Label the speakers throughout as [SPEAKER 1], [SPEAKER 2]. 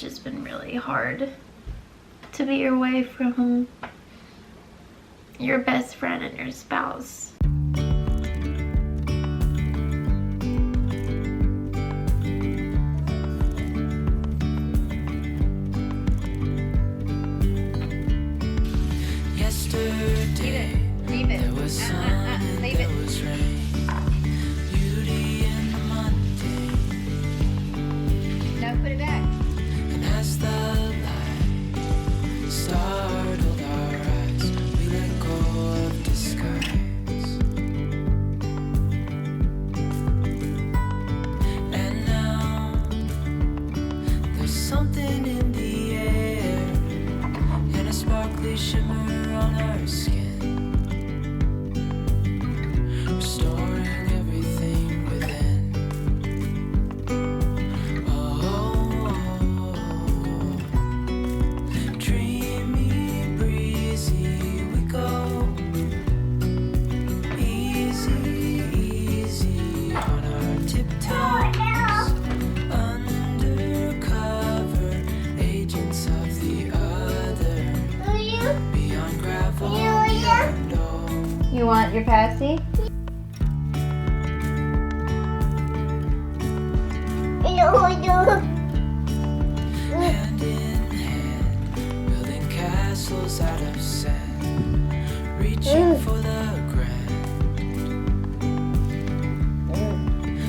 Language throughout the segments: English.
[SPEAKER 1] just been really hard to be away from your best friend and your spouse.
[SPEAKER 2] Yesterday,
[SPEAKER 1] Leave it.
[SPEAKER 2] there was sun and
[SPEAKER 1] Leave
[SPEAKER 2] there
[SPEAKER 1] it.
[SPEAKER 2] was rain. Beauty in the mundane.
[SPEAKER 1] No, put it back.
[SPEAKER 2] And as the light startled our eyes, we let go of disguise. And now there's something in the air and a sparkly shimmer on our skin, restoring everything within. Dreamy, breezy, we go. Easy, easy on our tiptoes. Undercover agents of the other. Beyond gravel, beyond all.
[SPEAKER 1] You want your passy?
[SPEAKER 2] Hand in hand, building castles out of sand, reaching for the grand.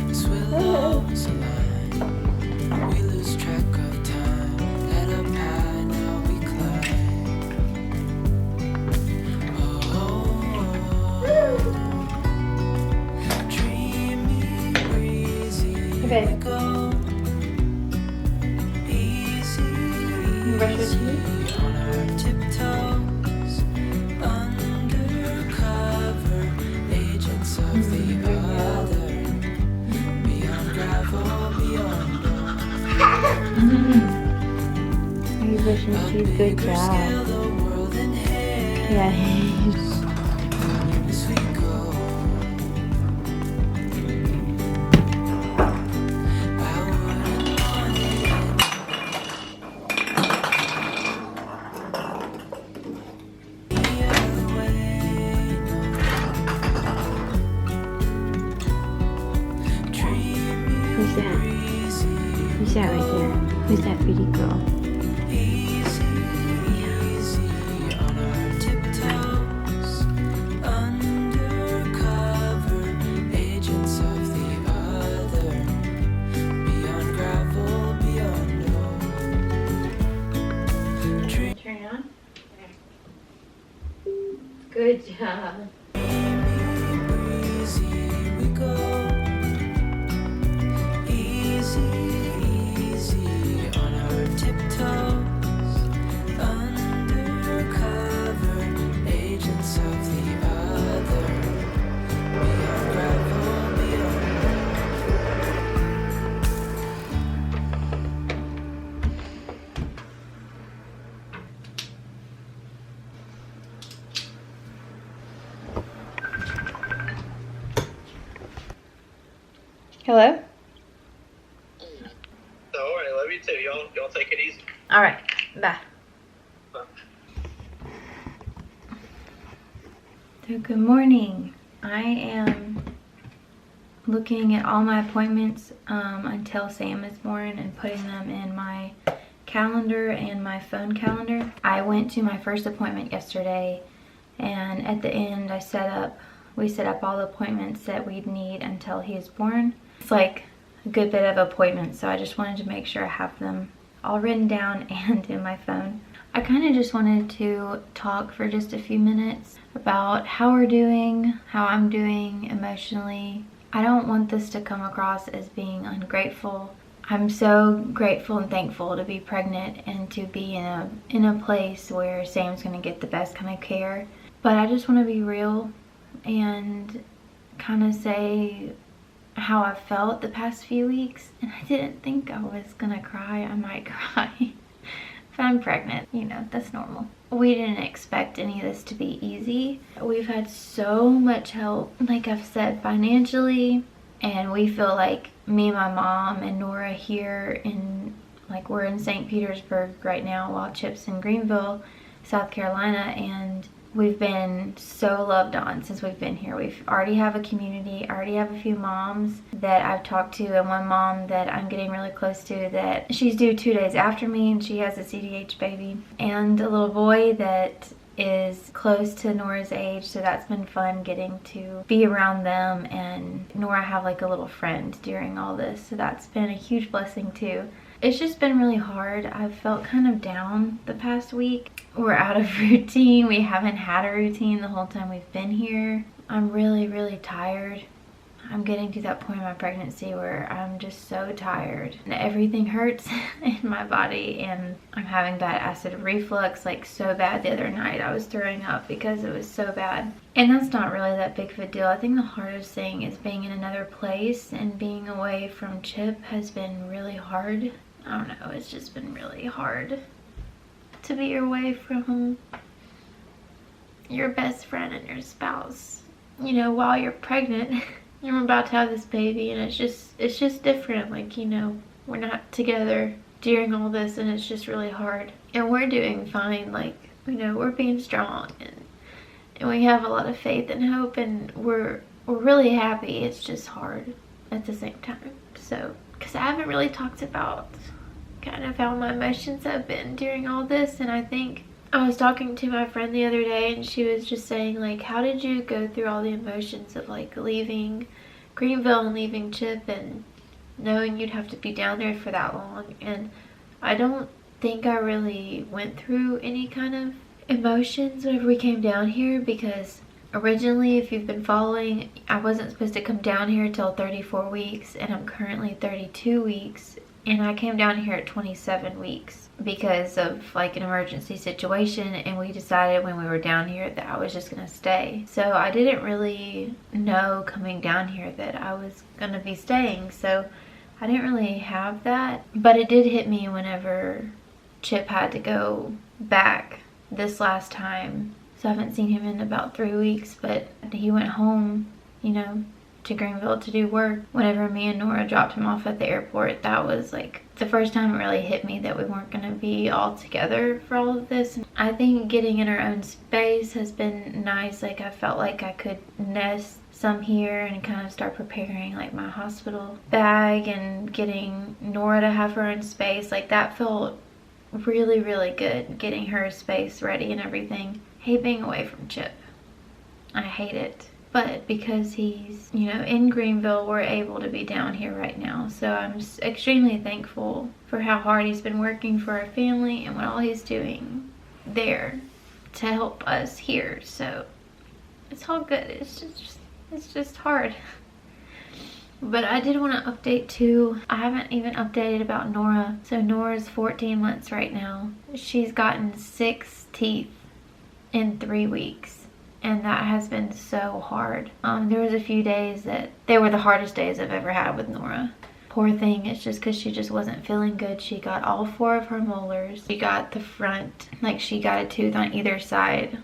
[SPEAKER 2] As willows align, we lose track of time. Head up high, now we climb. Dreamy, breezy,
[SPEAKER 1] Okay.
[SPEAKER 2] we go.
[SPEAKER 1] Brush your teeth.
[SPEAKER 2] On our tiptoes, undercover agents of the other, beyond gravel, beyond all.
[SPEAKER 1] Are you brushing your teeth? Good
[SPEAKER 2] Scale
[SPEAKER 1] job.
[SPEAKER 2] the world in half
[SPEAKER 1] Yeah.
[SPEAKER 2] as we go. I wouldn't want it. Any other way, no. Dreamy,
[SPEAKER 1] Who's that?
[SPEAKER 2] breezy,
[SPEAKER 1] Who's that right there? Who's that pretty girl?
[SPEAKER 2] easy, easy on our tiptoes. Undercover agents of the other. Beyond gravel, beyond all. Dreamy,
[SPEAKER 1] Turn it on. Good job.
[SPEAKER 2] breezy, we go. Easy, easy on our tiptoes. Undercover agents of the other. Beyond gravel, beyond.
[SPEAKER 1] Hello?
[SPEAKER 3] So, all right, love you too. Y'all take it easy.
[SPEAKER 1] All right. Bye. So good morning. I am looking at all my appointments until Sam is born and putting them in my calendar and my phone calendar. I went to my first appointment yesterday, and at the end we set up all the appointments that we'd need until he is born. It's like a good bit of appointments, so I just wanted to make sure I have them all written down and in my phone. I kind of just wanted to talk for just a few minutes about how we're doing, how I'm doing emotionally. I don't want this to come across as being ungrateful. I'm so grateful and thankful to be pregnant and to be in a place where Sam's gonna get the best kind of care. But I just want to be real and kind of say how I felt the past few weeks. And I didn't think I was gonna cry. I might cry. If I'm pregnant, you know, that's normal. We didn't expect any of this to be easy. We've had so much help, like I've said, financially, and we feel like me and my mom and Nora here in Like, we're in St. Petersburg right now while Chip's in Greenville, South Carolina, and we've been so loved on since we've been here. We've already have a community, already have a few moms that I've talked to, and one mom that I'm getting really close to that she's due 2 days after me, and she has a CDH baby, and a little boy that is close to Nora's age, so that's been fun getting to be around them, and Nora have like a little friend during all this, so that's been a huge blessing too. It's just been really hard. I've felt kind of down the past week. We're out of routine. We haven't had a routine the whole time we've been here. I'm really tired. I'm getting to that point in my pregnancy where I'm just so tired and everything hurts in my body, and I'm having bad acid reflux, like so bad. The other night I was throwing up because it was so bad. And that's not really that big of a deal. I think the hardest thing is being in another place, and being away from Chip has been really hard. I don't know, it's just been really hard to be away from your best friend and your spouse, you know, while you're pregnant. You're about to have this baby, and it's just different. Like, you know, we're not together during all this, and it's just really hard. And we're doing fine. Like, you know, we're being strong, and we have a lot of faith and hope, and we're really happy. It's just hard at the same time. So, because I haven't really talked about kind of how my emotions have been during all this, and I think I was talking to my friend the other day, and she was just saying, like, how did you go through all the emotions of like leaving Greenville and leaving Chip and knowing you'd have to be down there for that long? And I don't think I really went through any kind of emotions whenever we came down here, because originally, if you've been following, I wasn't supposed to come down here till 34 weeks, and I'm currently 32 weeks, and I came down here at 27 weeks because of like an emergency situation, and we decided when we were down here that I was just gonna stay. So I didn't really know coming down here that I was gonna be staying, so I didn't really have that. But it did hit me whenever Chip had to go back this last time. So I haven't seen him in about 3 weeks, but he went home, you know, to Greenville to do work. Whenever me and Nora dropped him off at the airport, that was like the first time it really hit me that we weren't going to be all together for all of this. I think getting in our own space has been nice. Like, I felt like I could nest some here and kind of start preparing like my hospital bag, and getting Nora to have her own space. Like, that felt really good, getting her space ready and everything. I hate being away from Chip. I hate it. But because he's, you know, in Greenville, we're able to be down here right now. So I'm just extremely thankful for how hard he's been working for our family and what all he's doing there to help us here. So it's all good. It's just hard. But I did want to update too. I haven't even updated about Nora. So Nora's 14 months right now. She's gotten 6 teeth in 3 weeks. And that has been so hard. There was a few days that they were the hardest days I've ever had with Nora. Poor thing, it's just because she just wasn't feeling good. She got all 4 of her molars. She got the front, like she got a tooth on either side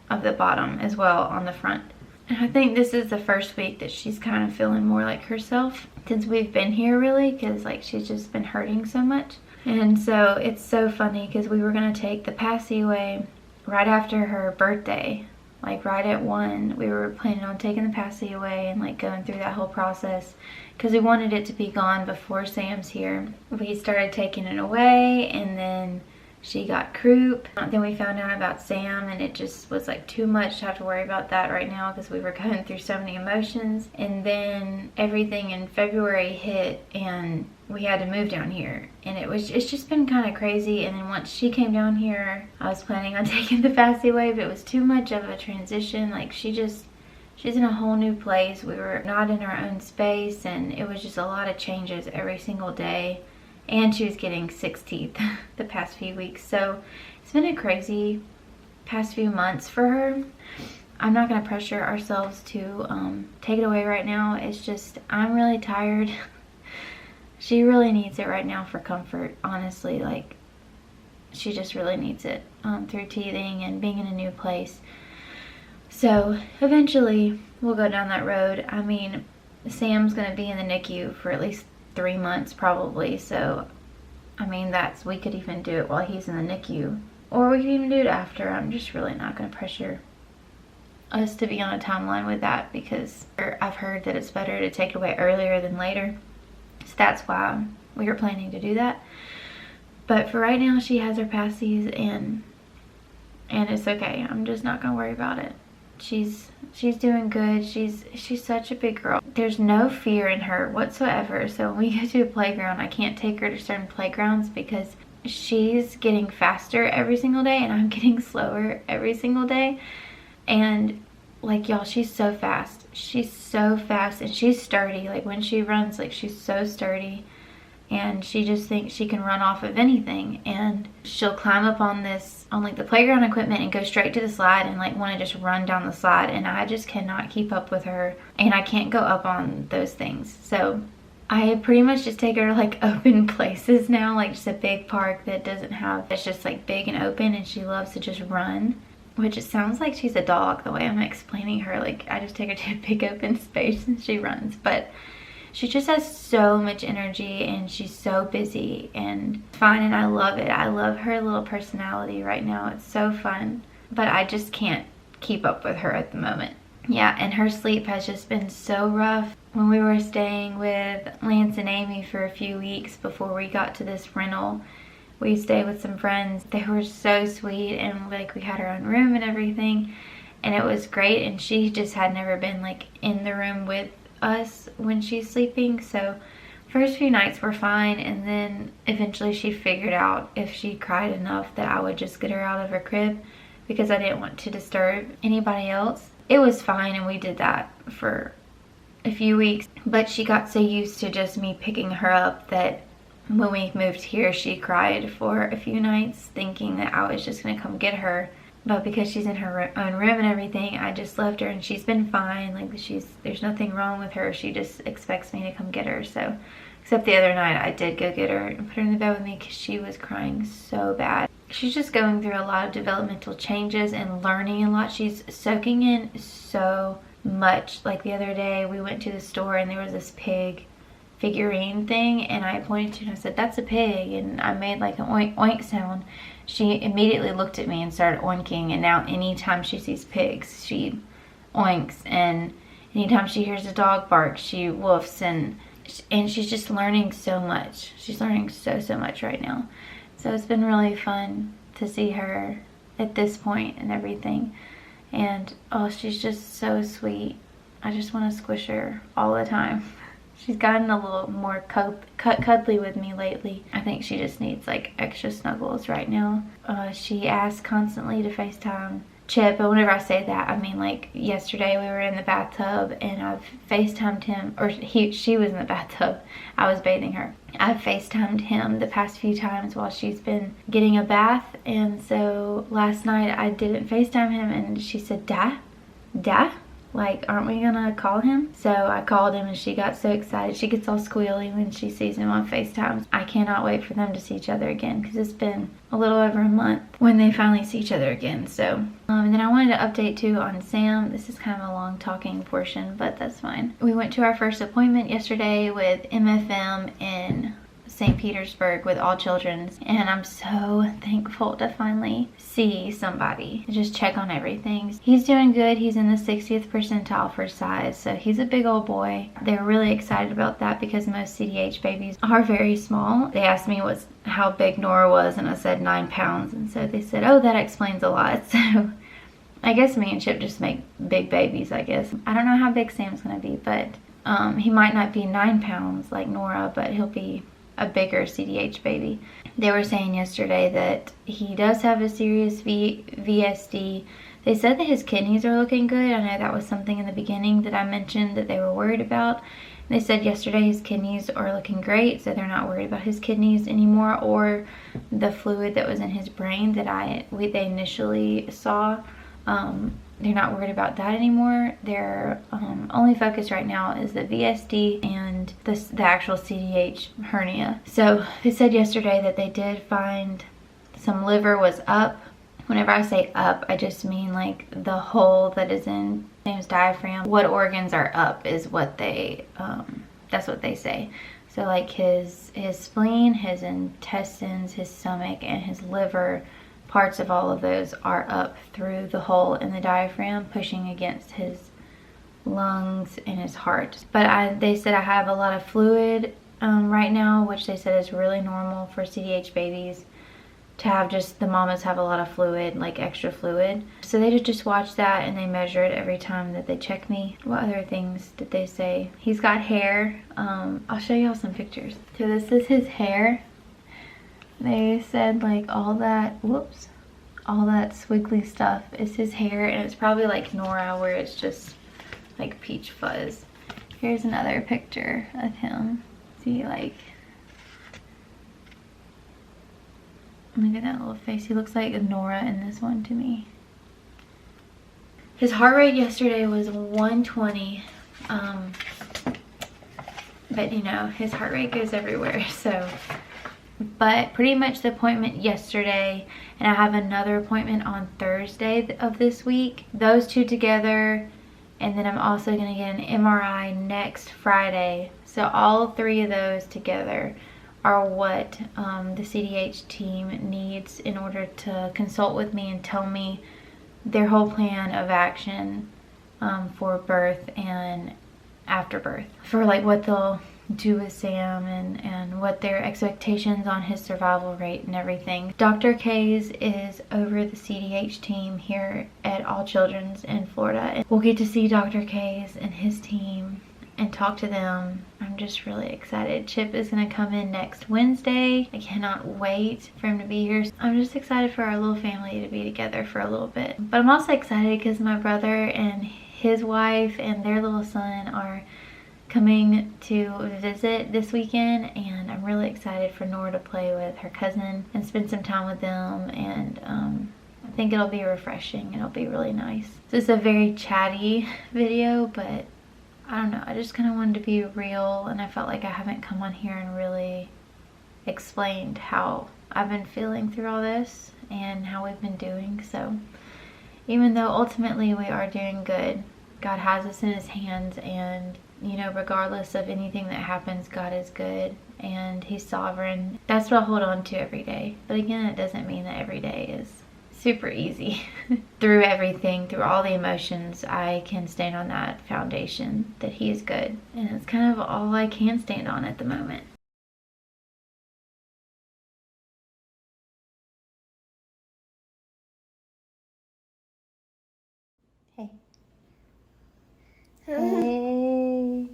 [SPEAKER 1] of the bottom as well on the front. And I think this is the first week that she's kind of feeling more like herself since we've been here, really, because like she's just been hurting so much. And so it's so funny because we were going to take the passy away right after her birthday. Like right at 1, we were planning on taking the passy away and like going through that whole process because we wanted it to be gone before Sam's here. We started taking it away, and then she got croup. Then we found out about Sam, and it just was like too much to have to worry about that right now because we were going through so many emotions. And then everything in February hit, and we had to move down here, and it's just been kind of crazy. And then once she came down here, I was planning on taking the passy away, but it was too much of a transition. Like she's in a whole new place. We were not in our own space, and it was just a lot of changes every single day. And she was getting 6 teeth the past few weeks. So it's been a crazy past few months for her. I'm not going to pressure ourselves to take it away right now. It's just, I'm really tired. She really needs it right now for comfort, honestly. Like, she just really needs it through teething and being in a new place. So eventually we'll go down that road. I mean, Sam's going to be in the NICU for at least 3 months probably, so I mean, we could even do it while he's in the NICU. Or we could even do it after. I'm just really not going to pressure us to be on a timeline with that, because I've heard that it's better to take it away earlier than later. So that's why we were planning to do that. But for right now, she has her passies, and it's okay. I'm just not gonna worry about it. She's doing good. She's such a big girl. There's no fear in her whatsoever. So when we go to a playground, I can't take her to certain playgrounds because she's getting faster every single day and I'm getting slower every single day. And like, y'all, she's so fast. She's so fast, and she's sturdy. Like, when she runs, like, she's so sturdy. And she just thinks she can run off of anything, and she'll climb up on like the playground equipment and go straight to the slide and like want to just run down the slide, and I just cannot keep up with her, and I can't go up on those things. So I pretty much just take her to like open places now, like just a big park that doesn't have, it's just like big and open, and she loves to just run, which it sounds like she's a dog the way I'm explaining her. Like, I just take her to a big open space and she runs, but she just has so much energy and she's so busy and fun, and I love it. I love her little personality right now. It's so fun, but I just can't keep up with her at the moment. Yeah, and her sleep has just been so rough. When we were staying with Lance and Amy for a few weeks before we got to this rental, we stayed with some friends. They were so sweet, and like we had our own room and everything, and it was great. And she just had never been like in the room with us when she's sleeping, so first few nights were fine, and then eventually she figured out if she cried enough that I would just get her out of her crib because I didn't want to disturb anybody else. It was fine, and we did that for a few weeks, but she got so used to just me picking her up that when we moved here, she cried for a few nights thinking that I was just gonna come get her. But because she's in her own room and everything, I just left her, and she's been fine. Like, there's nothing wrong with her. She just expects me to come get her. So, except the other night, I did go get her and put her in the bed with me because she was crying so bad. She's just going through a lot of developmental changes and learning a lot. She's soaking in so much. Like, the other day, we went to the store and there was this pig figurine thing, and I pointed to it and I said, "That's a pig," and I made like an oink oink sound. She immediately looked at me and started oinking, and now anytime she sees pigs, she oinks, and anytime she hears a dog bark, she woofs, and she's just learning so much. She's learning so much right now. So it's been really fun to see her at this point and everything. And oh, she's just so sweet. I just want to squish her all the time. She's gotten a little more cuddly with me lately. I think she just needs like extra snuggles right now. She asks constantly to FaceTime Chip, and whenever I say that, I mean like yesterday we were in the bathtub and I've FaceTimed him, or she was in the bathtub. I was bathing her. I've FaceTimed him the past few times while she's been getting a bath, and so last night I didn't FaceTime him, and she said, "Dad? Like, aren't we gonna call him?" So I called him, and she got so excited. She gets all squealy when she sees him on FaceTime. I cannot wait for them to see each other again, because it's been a little over a month when they finally see each other again. So, and then I wanted to update too on Sam. This is kind of a long talking portion, but that's fine. We went to our first appointment yesterday with MFM in St. Petersburg with All Children's, and I'm so thankful to finally see somebody to just check on everything. He's doing good. He's in the 60th percentile for size, so he's a big old boy. They were really excited about that because most CDH babies are very small. They asked me how big Nora was, and I said 9 pounds, and so they said, "Oh, that explains a lot." So I guess me and Chip just make big babies, I guess. I don't know how big Sam's gonna be, but he might not be 9 pounds like Nora, but he'll be a bigger CDH baby. They were saying yesterday that he does have a serious VSD. They said that his kidneys are looking good. I know that was something in the beginning that I mentioned that they were worried about. They said yesterday his kidneys are looking great, so they're not worried about his kidneys anymore, or the fluid that was in his brain that they initially saw. They're not worried about that anymore. Their only focus right now is the VSD and the actual CDH hernia. So they said yesterday that they did find some liver was up. Whenever I say up, I just mean like the hole that is in Sam's diaphragm. What organs are up is what they, that's what they say. So like his spleen, his intestines, his stomach, and his liver, parts of all of those are up through the hole in the diaphragm, pushing against his lungs and his heart. But they said I have a lot of fluid right now, which they said is really normal for CDH babies to have. Just the mamas have a lot of fluid, like extra fluid. So they just watch that and they measure it every time that they check me. What other things did they say? He's got hair. I'll show y'all some pictures. So this is his hair. They said like all that swiggly stuff is his hair, and it's probably like Nora where it's just like peach fuzz. Here's another picture of him. See, like, look at that little face. He looks like Nora in this one to me. His heart rate yesterday was 120. But you know, his heart rate goes everywhere, so. But pretty much the appointment yesterday, and I have another appointment on Thursday of this week. Those two together, and then I'm also going to get an MRI next Friday. So all three of those together are what the CDH team needs in order to consult with me and tell me their whole plan of action for birth and after birth. For like what they'll do with Sam and what their expectations on his survival rate and everything. Dr. Kays is over the CDH team here at All Children's in Florida. And we'll get to see Dr. Kays and his team and talk to them. I'm just really excited. Chip is going to come in next Wednesday. I cannot wait for him to be here. I'm just excited for our little family to be together for a little bit. But I'm also excited because my brother and his wife and their little son are coming to visit this weekend, and I'm really excited for Nora to play with her cousin and spend some time with them, and I think it'll be refreshing. It'll be really nice. This is a very chatty video, but I don't know, I just kind of wanted to be real, and I felt like I haven't come on here and really explained how I've been feeling through all this and how we've been doing. So even though ultimately we are doing good, God has us in his hands, and you know, regardless of anything that happens, God is good and he's sovereign. That's what I hold on to every day. But again, it doesn't mean that every day is super easy. Through everything, through all the emotions, I can stand on that foundation that he is good. And it's kind of all I can stand on at the moment. Hey. Hey.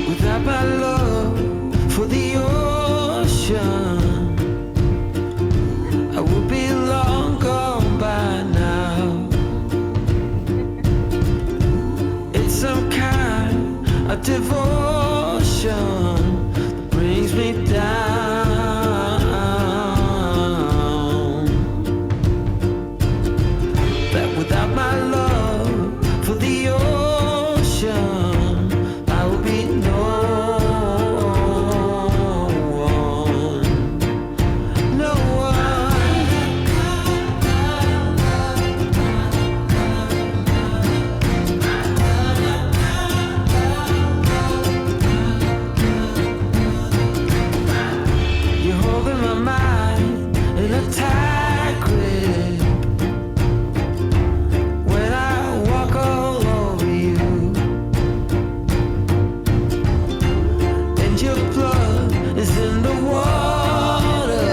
[SPEAKER 2] Without my love for the ocean, I would be long gone by now. It's some kind of devotion that brings me down. That without my love for the ocean, I will be no one, no one. You're holding my mind in a tight grip when I walk all over you, and your blood is in the water,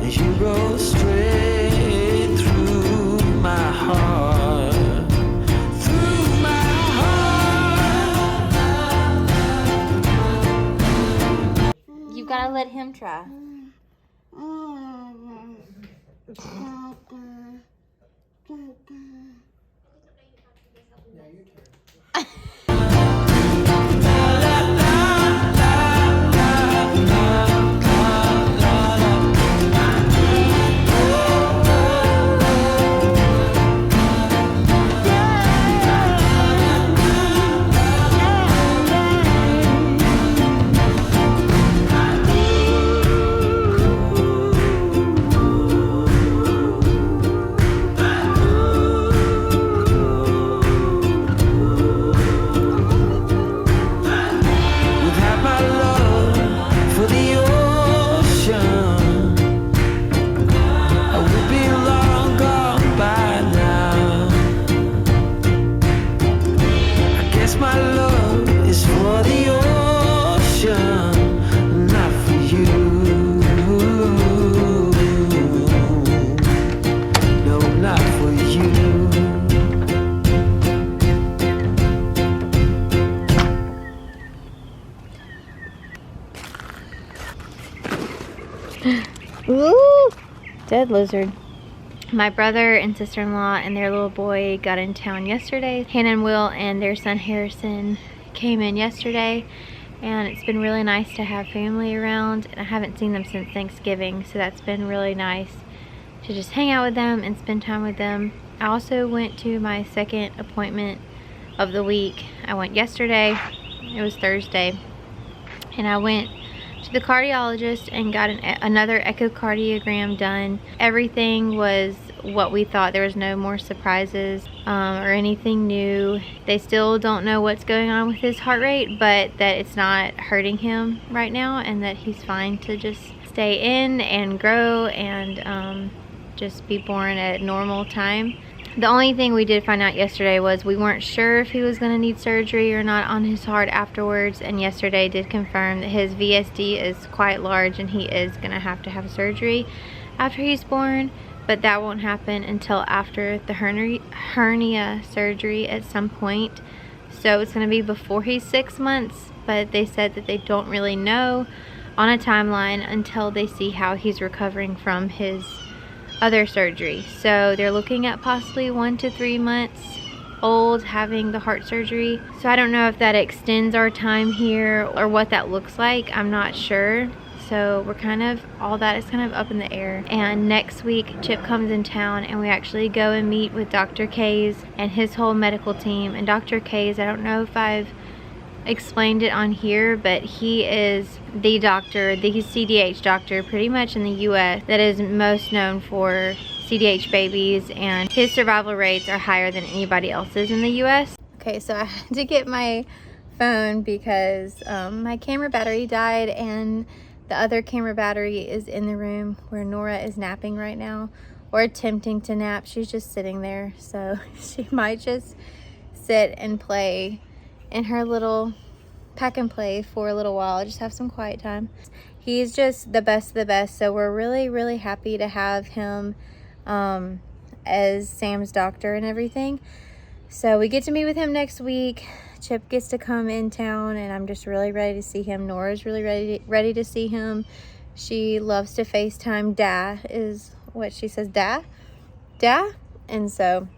[SPEAKER 2] and you go straight through my heart, through my heart.
[SPEAKER 1] You gotta let him try. Dead lizard. My brother and sister-in-law and their little boy got in town yesterday. Hannah and Will and their son Harrison came in yesterday, and it's been really nice to have family around. And I haven't seen them since Thanksgiving, so that's been really nice to just hang out with them and spend time with them. I also went to my second appointment of the week. I went yesterday, it was Thursday, and I went to the cardiologist and got another echocardiogram done. Everything was what we thought. There was no more surprises or anything new. They still don't know what's going on with his heart rate, but that it's not hurting him right now and that he's fine to just stay in and grow and just be born at normal time. The only thing we did find out yesterday was we weren't sure if he was going to need surgery or not on his heart afterwards, and yesterday did confirm that his VSD is quite large and he is going to have surgery after he's born, but that won't happen until after the hernia surgery at some point. So it's going to be before he's 6 months, but they said that they don't really know on a timeline until they see how he's recovering from his other surgery. So they're looking at possibly 1 to 3 months old having the heart surgery. So I don't know if that extends our time here or what that looks like. I'm not sure. So we're kind of, all that is kind of up in the air. And next week Chip comes in town and we actually go and meet with Dr. Kays and his whole medical team. And Dr. Kays, I don't know if I've explained it on here, but he is the doctor, the CDH doctor pretty much in the US that is most known for CDH babies, and his survival rates are higher than anybody else's in the US. Okay, so I had to get my phone because my camera battery died, and the other camera battery is in the room where Nora is napping right now, or attempting to nap. She's just sitting there, so she might just sit and play in her little pack and play for a little while, just have some quiet time. He's just the best of the best, so we're really happy to have him as Sam's doctor and everything. So we get to meet with him next week. Chip gets to come in town, and I'm just really ready to see him. Nora's really ready to see him. She loves to FaceTime. Da is what she says, da, and so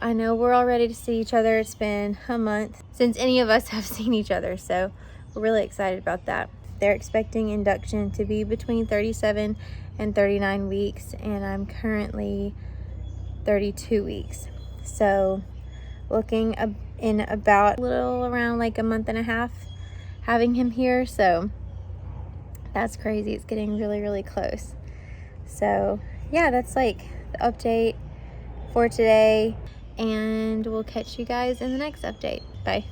[SPEAKER 1] I know we're all ready to see each other. It's been a month since any of us have seen each other, so we're really excited about that. They're expecting induction to be between 37 and 39 weeks, and I'm currently 32 weeks. So looking in about a little around like a month and a half having him here, so that's crazy. It's getting really close. So yeah, that's like the update for today, and we'll catch you guys in the next update. Bye.